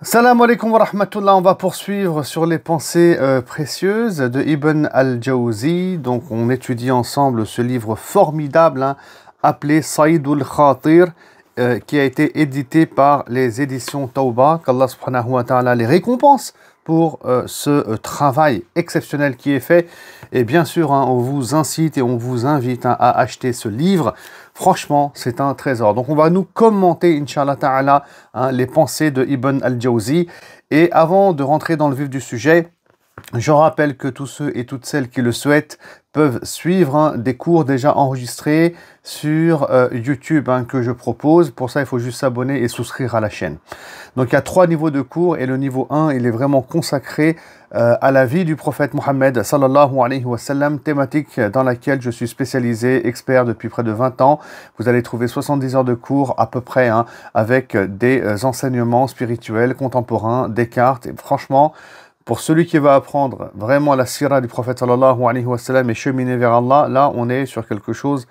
Salam alaikum wa rahmatullah, on va poursuivre sur les pensées précieuses de Ibn al-Jawzi. Donc on étudie ensemble ce livre formidable appelé Saïdul Khatir qui a été édité par les éditions Tawba, qu'Allah subhanahu wa ta'ala les récompense pour ce travail exceptionnel qui est fait. Et bien sûr, on vous incite et on vous invite à acheter ce livre. Franchement, c'est un trésor. Donc, on va nous commenter, Inch'Allah Ta'ala, les pensées de Ibn al-Jawzi. Et avant de rentrer dans le vif du sujet, je rappelle que tous ceux et toutes celles qui le souhaitent peuvent suivre des cours déjà enregistrés sur YouTube que je propose. Pour ça, il faut juste s'abonner et souscrire à la chaîne. Donc, il y a 3 niveaux de cours et le niveau 1, il est vraiment consacré à la vie du prophète Mohammed sallallahu alayhi wa sallam, thématique dans laquelle je suis spécialisé, expert depuis près de 20 ans. Vous allez trouver 70 heures de cours à peu près avec des enseignements spirituels contemporains, des cartes. Et franchement, pour celui qui va apprendre vraiment la sira du prophète sallallahu alayhi wa sallam et cheminer vers Allah, là on est sur quelque chose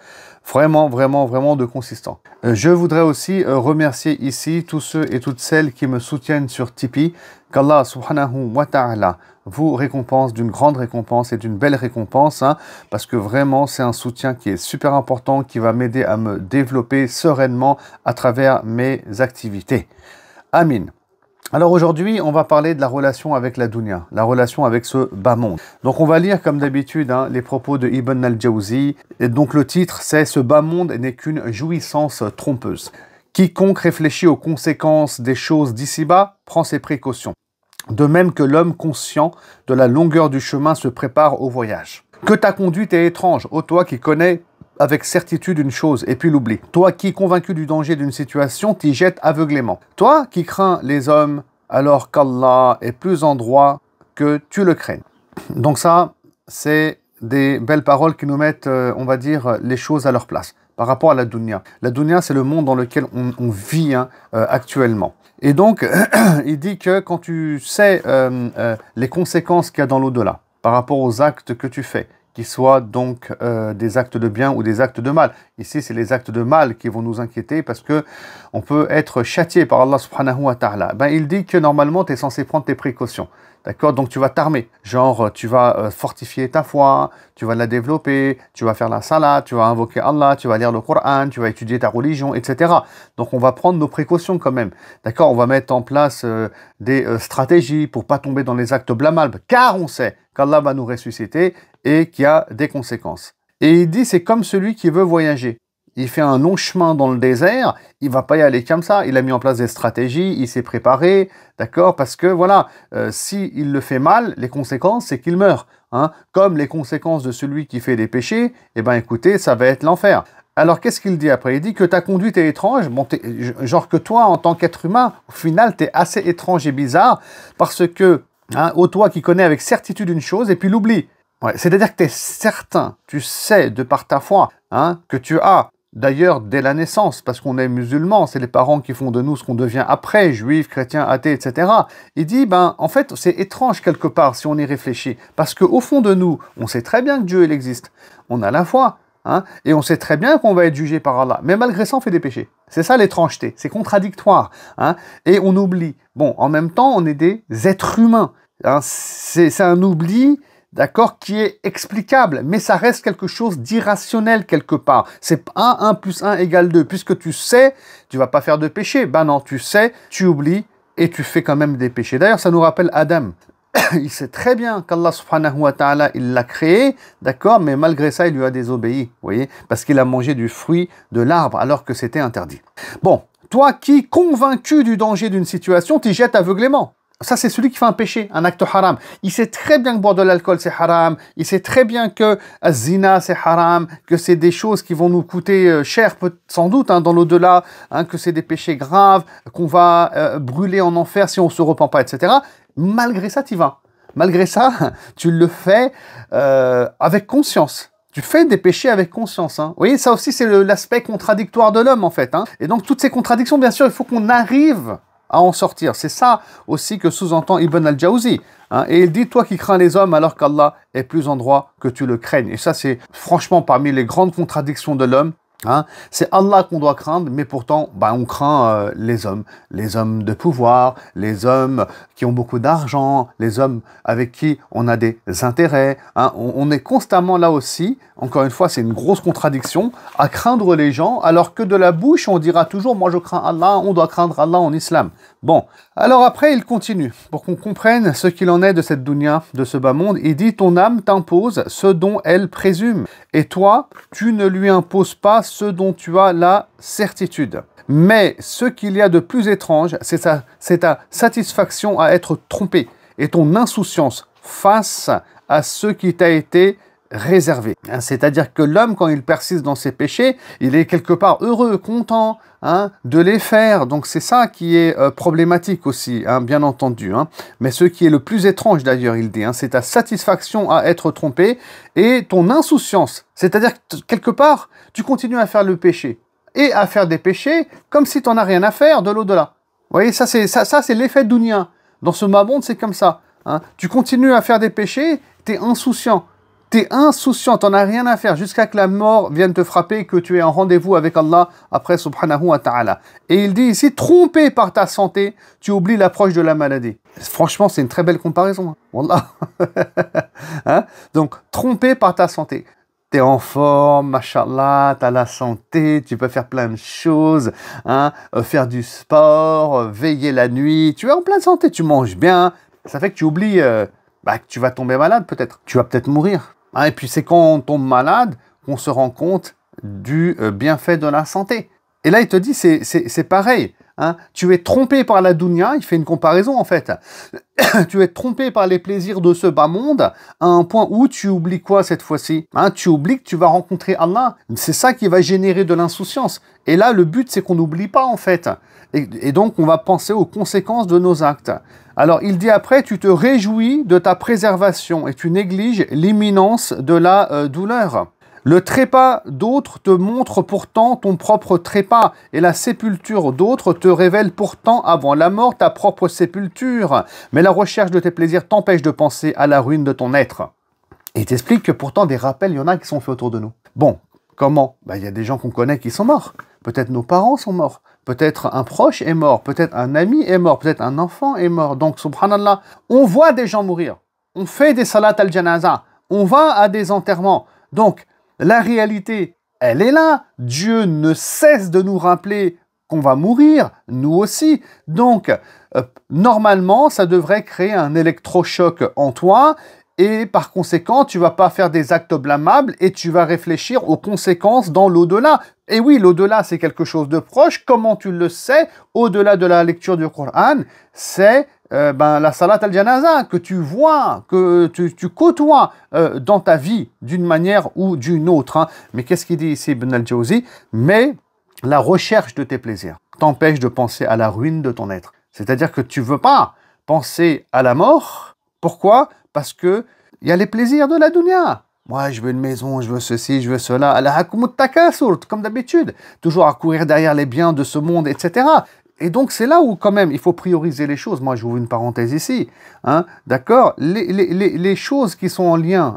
vraiment de consistant. Je voudrais aussi remercier ici tous ceux et toutes celles qui me soutiennent sur Tipeee. Qu'Allah subhanahu wa ta'ala vous récompense d'une grande récompense et d'une belle récompense, parce que vraiment c'est un soutien qui est super important, qui va m'aider à me développer sereinement à travers mes activités. Amin. Alors aujourd'hui, on va parler de la relation avec la dunya, la relation avec ce bas monde. Donc on va lire comme d'habitude les propos de Ibn al-Jawzi. Et donc le titre c'est « Ce bas monde n'est qu'une jouissance trompeuse. Quiconque réfléchit aux conséquences des choses d'ici-bas prend ses précautions. De même que l'homme conscient de la longueur du chemin se prépare au voyage. Que ta conduite est étrange, ô toi qui connais avec certitude une chose, et puis l'oublie. Toi qui, convaincu du danger d'une situation, t'y jettes aveuglément. Toi qui crains les hommes, alors qu'Allah est plus en droit que tu le craignes. Donc ça, c'est des belles paroles qui nous mettent, on va dire, les choses à leur place par rapport à la dunya. La dunya, c'est le monde dans lequel on vit actuellement. Et donc, il dit que quand tu sais les conséquences qu'il y a dans l'au-delà, par rapport aux actes que tu fais, qu'ils soient donc des actes de bien ou des actes de mal. Ici, c'est les actes de mal qui vont nous inquiéter parce que on peut être châtié par Allah subhanahu wa ta'ala. Il dit que normalement, tu es censé prendre tes précautions. D'accord? Donc, tu vas t'armer. Genre, tu vas fortifier ta foi, tu vas la développer, tu vas faire la salat, tu vas invoquer Allah, tu vas lire le Coran, tu vas étudier ta religion, etc. Donc, on va prendre nos précautions quand même. D'accord? On va mettre en place des stratégies pour pas tomber dans les actes blâmables, car on sait qu'Allah va nous ressusciter et qu'il y a des conséquences. Et il dit, c'est comme celui qui veut voyager. Il fait un long chemin dans le désert, il va pas y aller comme ça. Il a mis en place des stratégies, il s'est préparé, d'accord? Parce que voilà, s'il le fait mal, les conséquences, c'est qu'il meurt. Comme les conséquences de celui qui fait des péchés, eh ben écoutez, ça va être l'enfer. Alors qu'est-ce qu'il dit après? Il dit que ta conduite est étrange, bon, genre que toi, en tant qu'être humain, au final, tu es assez étrange et bizarre, parce que, ô toi qui connais avec certitude une chose, et puis l'oublie. Ouais, c'est-à-dire que tu es certain, tu sais de par ta foi, que tu as, d'ailleurs dès la naissance, parce qu'on est musulman, c'est les parents qui font de nous ce qu'on devient après, juifs, chrétiens, athées, etc. Il dit, en fait, c'est étrange quelque part si on y réfléchit, parce qu'au fond de nous, on sait très bien que Dieu, il existe. On a la foi, et on sait très bien qu'on va être jugé par Allah, mais malgré ça, on fait des péchés. C'est ça l'étrangeté, c'est contradictoire, et on oublie. Bon, en même temps, on est des êtres humains, c'est un oubli, d'accord, qui est explicable, mais ça reste quelque chose d'irrationnel quelque part. C'est 1 plus 1 égale 2, puisque tu sais, tu vas pas faire de péché. Non, tu sais, tu oublies, et tu fais quand même des péchés. D'ailleurs, ça nous rappelle Adam. Il sait très bien qu'Allah subhanahu wa ta'ala, il l'a créé, d'accord, mais malgré ça, il lui a désobéi, vous voyez, parce qu'il a mangé du fruit de l'arbre, alors que c'était interdit. Bon, toi qui, convaincu du danger d'une situation, t'y jettes aveuglément. Ça, c'est celui qui fait un péché, un acte haram. Il sait très bien que boire de l'alcool, c'est haram. Il sait très bien que zina, c'est haram, que c'est des choses qui vont nous coûter cher, sans doute, dans l'au-delà, que c'est des péchés graves, qu'on va brûler en enfer si on ne se repent pas, etc. Malgré ça, tu y vas. Malgré ça, tu le fais avec conscience. Tu fais des péchés avec conscience. Vous voyez, ça aussi, c'est l'aspect contradictoire de l'homme, en fait. Et donc, toutes ces contradictions, bien sûr, il faut qu'on arrive à en sortir. C'est ça aussi que sous-entend Ibn al-Jawzi. Et il dit, toi qui crains les hommes alors qu'Allah est plus en droit que tu le craignes. Et ça, c'est franchement parmi les grandes contradictions de l'homme. Hein, c'est Allah qu'on doit craindre, mais pourtant, on craint les hommes de pouvoir, les hommes qui ont beaucoup d'argent, les hommes avec qui on a des intérêts. Hein. On est constamment là aussi, encore une fois, c'est une grosse contradiction, à craindre les gens, alors que de la bouche, on dira toujours, moi je crains Allah, on doit craindre Allah en islam. Bon, alors après, il continue, pour qu'on comprenne ce qu'il en est de cette dunya, de ce bas monde, il dit, ton âme t'impose ce dont elle présume, et toi, tu ne lui imposes pas ce dont tu as la certitude. Mais ce qu'il y a de plus étrange, c'est ta satisfaction à être trompé et ton insouciance face à ce qui t'a été réservé. C'est-à-dire que l'homme, quand il persiste dans ses péchés, il est quelque part heureux, content de les faire. Donc c'est ça qui est problématique aussi, bien entendu. Mais ce qui est le plus étrange d'ailleurs, il dit, c'est ta satisfaction à être trompé et ton insouciance. C'est-à-dire que quelque part, tu continues à faire le péché et à faire des péchés comme si tu n'en as rien à faire de l'au-delà. Vous voyez, ça c'est l'effet dunya. Dans ce bas monde, c'est comme ça. Tu continues à faire des péchés, tu es insouciant. Tu es insouciant, tu n'en as rien à faire jusqu'à que la mort vienne te frapper, que tu aies un rendez-vous avec Allah après subhanahu wa ta'ala. Et il dit ici, trompé par ta santé, tu oublies l'approche de la maladie. Franchement, c'est une très belle comparaison. Wallah. Donc, trompé par ta santé. Tu es en forme, mashallah, tu as la santé, tu peux faire plein de choses, faire du sport, veiller la nuit, tu es en pleine santé, tu manges bien. Ça fait que tu oublies que tu vas tomber malade peut-être, tu vas peut-être mourir. Et puis c'est quand on tombe malade qu'on se rend compte du bienfait de la santé. Et là, il te dit, c'est pareil. Tu es trompé par la dunya, il fait une comparaison en fait. Tu es trompé par les plaisirs de ce bas monde à un point où tu oublies quoi cette fois-ci? Tu oublies que tu vas rencontrer Allah. C'est ça qui va générer de l'insouciance. Et là, le but, c'est qu'on n'oublie pas en fait. Et donc, on va penser aux conséquences de nos actes. Alors, il dit après, tu te réjouis de ta préservation et tu négliges l'imminence de la douleur. Le trépas d'autres te montre pourtant ton propre trépas, et la sépulture d'autres te révèle pourtant avant la mort ta propre sépulture. Mais la recherche de tes plaisirs t'empêche de penser à la ruine de ton être. Et il t'explique que pourtant des rappels, il y en a qui sont faits autour de nous. Bon, comment? Il y a des gens qu'on connaît qui sont morts. Peut-être nos parents sont morts. Peut-être un proche est mort. Peut-être un ami est mort. Peut-être un enfant est mort. Donc, subhanallah, on voit des gens mourir. On fait des salat al-janaza. On va à des enterrements. Donc, la réalité, elle est là. Dieu ne cesse de nous rappeler qu'on va mourir, nous aussi. Donc, normalement, ça devrait créer un électrochoc en toi. Et par conséquent, tu vas pas faire des actes blâmables et tu vas réfléchir aux conséquences dans l'au-delà. Et oui, l'au-delà, c'est quelque chose de proche. Comment tu le sais? Au-delà de la lecture du Coran, c'est la salat al-janaza que tu vois, que tu côtoies dans ta vie d'une manière ou d'une autre. Mais qu'est-ce qu'il dit ici, Ibn al-Jawzi? Mais la recherche de tes plaisirs t'empêche de penser à la ruine de ton être. C'est-à-dire que tu veux pas penser à la mort. Pourquoi? Parce que il y a les plaisirs de la dunya. Moi, je veux une maison, je veux ceci, je veux cela. Al-hakumut takasur, comme d'habitude. Toujours à courir derrière les biens de ce monde, etc. Et donc, c'est là où, quand même, il faut prioriser les choses. Moi, j'ouvre une parenthèse ici. D'accord? Les choses qui sont en lien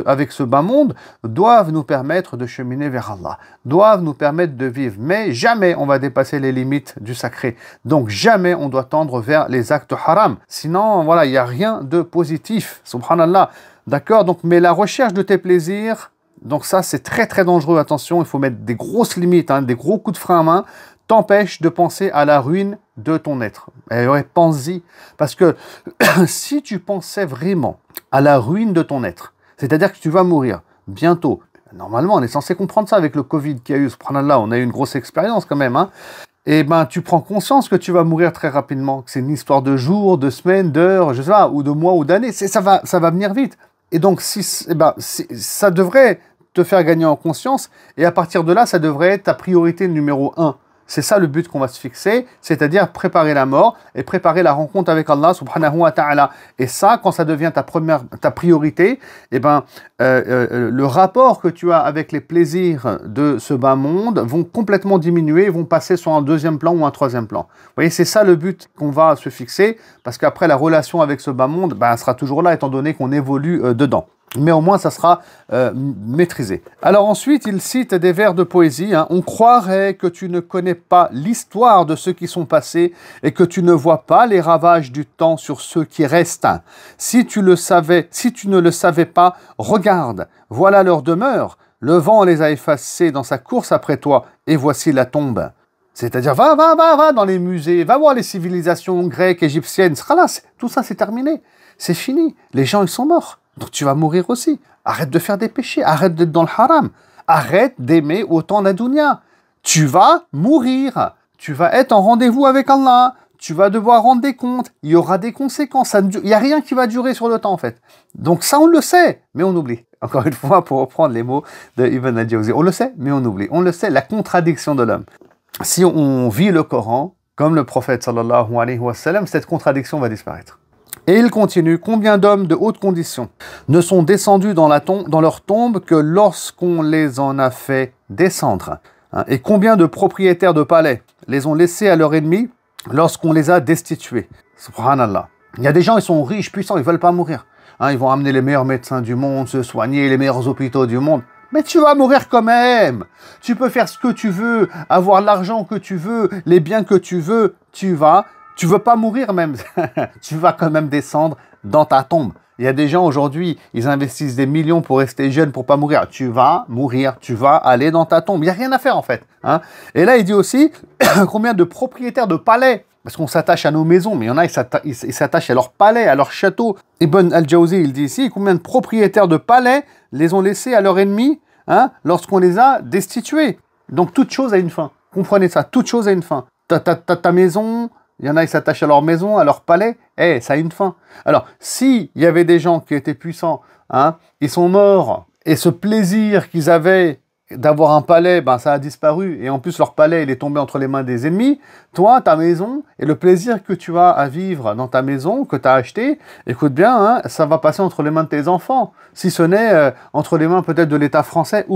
avec ce bas monde doivent nous permettre de cheminer vers Allah, doivent nous permettre de vivre. Mais jamais on va dépasser les limites du sacré. Donc, jamais on doit tendre vers les actes haram. Sinon, voilà, il n'y a rien de positif. Subhanallah. D'accord? Donc, mais la recherche de tes plaisirs, donc ça, c'est très, très dangereux. Attention, il faut mettre des grosses limites, des gros coups de frein à main. T'empêche de penser à la ruine de ton être. Et ouais, pense-y. Parce que si tu pensais vraiment à la ruine de ton être, c'est-à-dire que tu vas mourir bientôt, normalement on est censé comprendre ça avec le Covid qu'il y a eu, subhanallah, on a eu une grosse expérience quand même, et tu prends conscience que tu vas mourir très rapidement, que c'est une histoire de jours, de semaines, d'heures, je sais pas, ou de mois ou d'années, ça va venir vite. Et donc ça devrait te faire gagner en conscience, et à partir de là, ça devrait être ta priorité numéro 1. C'est ça le but qu'on va se fixer, c'est-à-dire préparer la mort et préparer la rencontre avec Allah subhanahu wa ta'ala. Et ça, quand ça devient ta priorité, le rapport que tu as avec les plaisirs de ce bas monde vont complètement diminuer, vont passer sur un deuxième plan ou un troisième plan. Vous voyez, c'est ça le but qu'on va se fixer, parce qu'après la relation avec ce bas monde, elle sera toujours là, étant donné qu'on évolue dedans. mais au moins ça sera maîtrisé. Alors ensuite, il cite des vers de poésie. Hein. On croirait que tu ne connais pas l'histoire de ceux qui sont passés et que tu ne vois pas les ravages du temps sur ceux qui restent. Si tu ne le savais pas, regarde, voilà leur demeure. Le vent les a effacés dans sa course après toi, et voici la tombe. C'est-à-dire, va dans les musées, va voir les civilisations grecques, égyptiennes. Tout ça, c'est terminé. C'est fini. Les gens, ils sont morts. Donc tu vas mourir aussi. Arrête de faire des péchés. Arrête d'être dans le haram. Arrête d'aimer autant la dunya. Tu vas mourir. Tu vas être en rendez-vous avec Allah. Tu vas devoir rendre des comptes. Il y aura des conséquences. Il n'y a rien qui va durer sur le temps, en fait. Donc ça, on le sait, mais on oublie. Encore une fois, pour reprendre les mots de Ibn al-Jawzi. On le sait, mais on oublie. On le sait, la contradiction de l'homme. Si on vit le Coran, comme le prophète sallallahu alayhi wa sallam, cette contradiction va disparaître. Et il continue, combien d'hommes de haute condition ne sont descendus dans leur tombe que lorsqu'on les en a fait descendre, hein, et combien de propriétaires de palais les ont laissés à leur ennemi lorsqu'on les a destitués. Subhanallah. Il y a des gens, ils sont riches, puissants, ils ne veulent pas mourir. Hein, ils vont amener les meilleurs médecins du monde, se soigner, les meilleurs hôpitaux du monde. Mais tu vas mourir quand même. Tu peux faire ce que tu veux, avoir l'argent que tu veux, les biens que tu veux. Tu veux pas mourir même. Tu vas quand même descendre dans ta tombe. Il y a des gens aujourd'hui, ils investissent des millions pour rester jeunes, pour pas mourir. Tu vas mourir, tu vas aller dans ta tombe. Il n'y a rien à faire en fait. Hein. Et là, il dit aussi combien de propriétaires de palais. Parce qu'on s'attache à nos maisons, mais il y en a, ils s'attachent à leur palais, à leur château. Ibn al-Jawzi, il dit ici, combien de propriétaires de palais les ont laissés à leur ennemi, hein, lorsqu'on les a destitués. Donc toute chose a une fin. Comprenez ça, toute chose a une fin. Ta maison, il y en a, ils s'attachent à leur maison, à leur palais, ça a une fin. Alors, s'il y avait des gens qui étaient puissants, hein, ils sont morts, et ce plaisir qu'ils avaient d'avoir un palais, ben, ça a disparu, et en plus leur palais, il est tombé entre les mains des ennemis, toi, ta maison, et le plaisir que tu as à vivre dans ta maison, que tu as acheté, écoute bien, hein, ça va passer entre les mains de tes enfants, si ce n'est entre les mains peut-être de l'État français,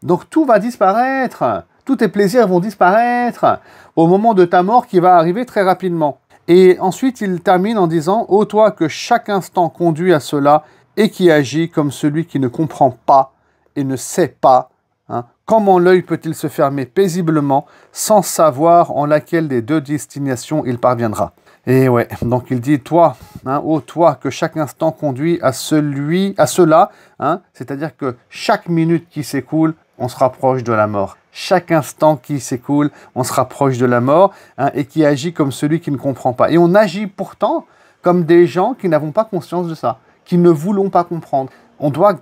Donc tout va disparaître, tous tes plaisirs vont disparaître au moment de ta mort qui va arriver très rapidement. Et ensuite, il termine en disant « Ô toi que chaque instant conduit à cela et qui agit comme celui qui ne comprend pas et ne sait pas, hein, comment l'œil peut-il se fermer paisiblement sans savoir en laquelle des deux destinations il parviendra ?» Et ouais, donc il dit « Toi, hein, ô toi que chaque instant conduit à cela, hein, c'est-à-dire que chaque minute qui s'écoule, on se rapproche de la mort. Chaque instant qui s'écoule, on se rapproche de la mort, hein, et qui agit comme celui qui ne comprend pas. Et on agit pourtant comme des gens qui n'avons pas conscience de ça, qui ne voulons pas comprendre. On doit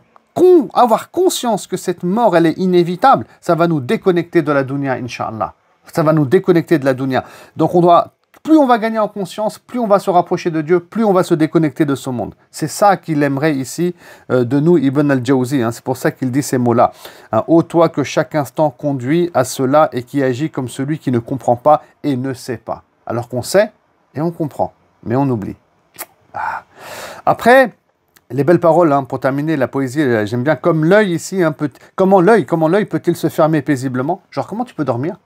avoir conscience que cette mort, elle est inévitable. Ça va nous déconnecter de la dunya, Inch'Allah. Ça va nous déconnecter de la dunya. Donc plus on va gagner en conscience, plus on va se rapprocher de Dieu, plus on va se déconnecter de ce monde. C'est ça qu'il aimerait ici de nous, Ibn al-Jawzi. Hein. C'est pour ça qu'il dit ces mots-là. Hein, ô toi que chaque instant conduit à cela et qui agit comme celui qui ne comprend pas et ne sait pas. Alors qu'on sait et on comprend, mais on oublie. Ah. Après, les belles paroles, hein, pour terminer la poésie, j'aime bien comme l'œil ici. Comment l'œil peut-il se fermer paisiblement? Genre comment tu peux dormir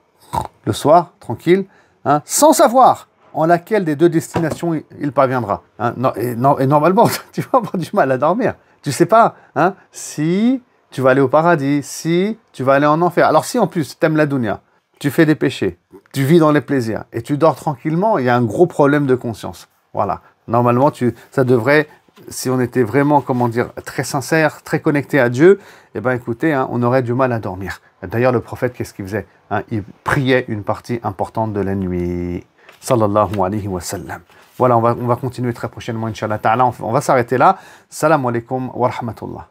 le soir, tranquille, hein, sans savoir en laquelle des deux destinations il parviendra. Hein, et normalement, tu vas avoir du mal à dormir. Tu ne sais pas, hein, si tu vas aller au paradis, si tu vas aller en enfer. Alors si en plus tu aimes la dunya, tu fais des péchés, tu vis dans les plaisirs et tu dors tranquillement, il y a un gros problème de conscience. Voilà. Normalement, ça devrait, si on était vraiment, comment dire, très sincère, très connecté à Dieu, eh ben écoutez, hein, on aurait du mal à dormir. D'ailleurs, le prophète, qu'est-ce qu'il faisait, hein? Il priait une partie importante de la nuit. Sallallahu alayhi wa sallam. Voilà, on va continuer très prochainement, Inch'Allah ta'ala. On va s'arrêter là. Salam alaikum wa rahmatullah.